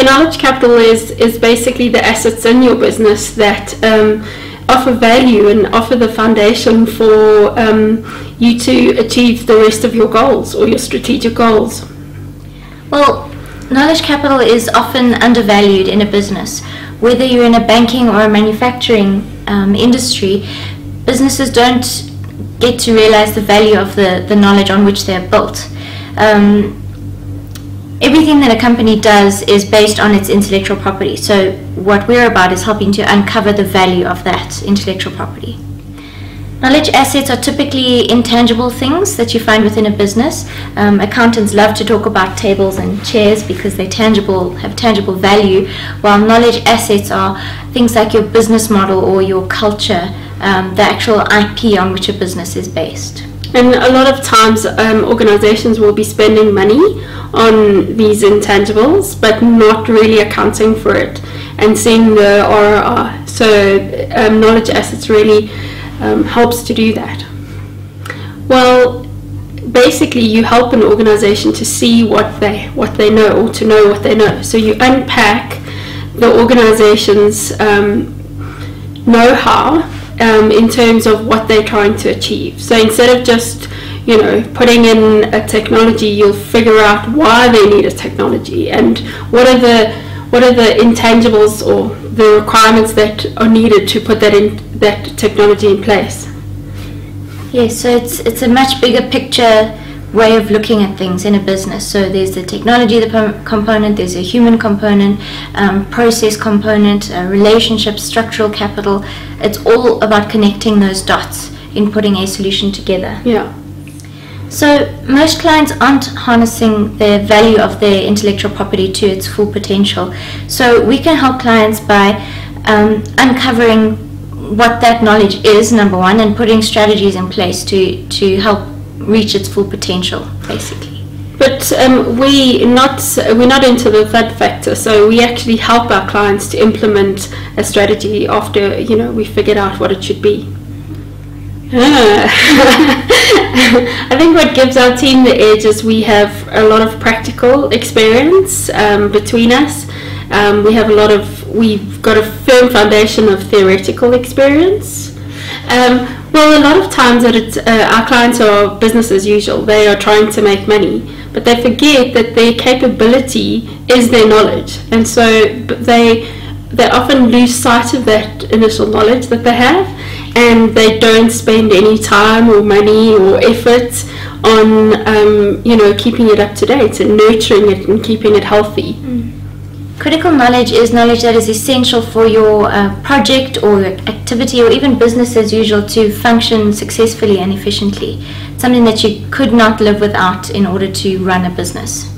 knowledge capital is basically the assets in your business that offer value and offer the foundation for you to achieve the rest of your goals or your strategic goals. Well, knowledge capital is often undervalued in a business. Whether you're in a banking or a manufacturing industry, businesses don't get to realize the value of the knowledge on which they're built. Everything that a company does is based on its intellectual property. So what we're about is helping to uncover the value of that intellectual property. Knowledge assets are typically intangible things that you find within a business. Accountants love to talk about tables and chairs because they're tangible, have tangible value, while knowledge assets are things like your business model or your culture, the actual IP on which a business is based. And a lot of times organizations will be spending money on these intangibles but not really accounting for it and seeing the ROI. So knowledge assets really helps to do that. Well, basically you help an organization to see what they know, or to know what they know. So you unpack the organization's know-how in terms of what they're trying to achieve. So instead of just putting in a technology, you'll figure out why they need a technology and what are the intangibles or the requirements that are needed to put that technology in place. Yes, so it's a much bigger picture way of looking at things in a business. So there's the technology component, there's a human component, process component, relationship, structural capital. It's all about connecting those dots in putting a solution together. Yeah. So most clients aren't harnessing the value of their intellectual property to its full potential. So we can help clients by uncovering what that knowledge is, number one, and putting strategies in place to help reach its full potential, basically. But we're not into the third factor, so we actually help our clients to implement a strategy after we figured out what it should be. I think what gives our team the edge is we have a lot of practical experience between us. We've got a firm foundation of theoretical experience. Well, a lot of times our clients are business as usual. They are trying to make money, but they forget that their capability is their knowledge, and so they often lose sight of that initial knowledge that they have, and they don't spend any time or money or effort on keeping it up to date and nurturing it and keeping it healthy. Critical knowledge is knowledge that is essential for your project or activity or even business as usual to function successfully and efficiently. Something that you could not live without in order to run a business.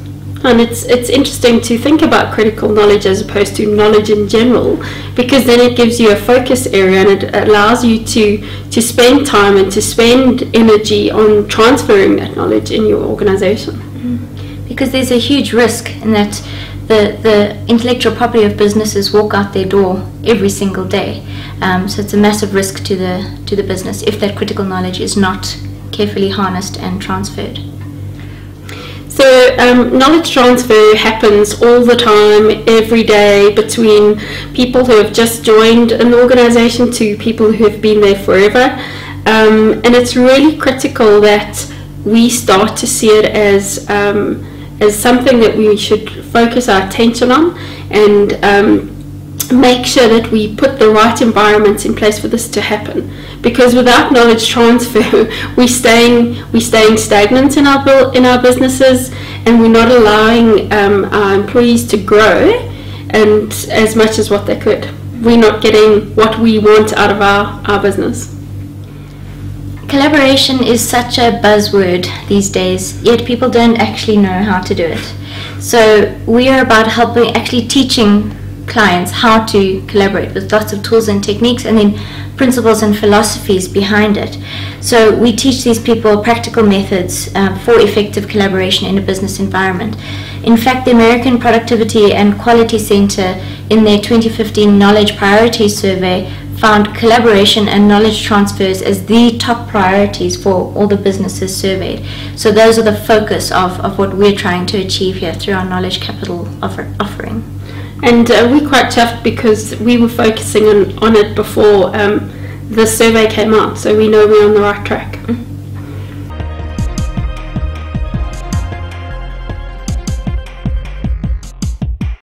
And it's interesting to think about critical knowledge as opposed to knowledge in general, because then it gives you a focus area and it allows you to spend time and to spend energy on transferring that knowledge in your organization. Because there's a huge risk in that the intellectual property of businesses walk out their door every single day. So it's a massive risk to the business if that critical knowledge is not carefully harnessed and transferred. So knowledge transfer happens all the time, every day, between people who have just joined an organization to people who have been there forever. And it's really critical that we start to see it as something that we should focus our attention on and make sure that we put the right environments in place for this to happen. Because without knowledge transfer, we're staying stagnant in our businesses, and we're not allowing our employees to grow and as much as what they could. We're not getting what we want out of our business. Collaboration is such a buzzword these days, yet people don't actually know how to do it. So we are about actually teaching clients how to collaborate with lots of tools and techniques, and then principles and philosophies behind it. So we teach these people practical methods for effective collaboration in a business environment. In fact, the American Productivity and Quality Center, in their 2015 Knowledge Priorities Survey, found collaboration and knowledge transfers as the top priorities for all the businesses surveyed. So those are the focus of what we're trying to achieve here through our knowledge capital offering. And we're quite chuffed because we were focusing on it before the survey came out, so we know we're on the right track.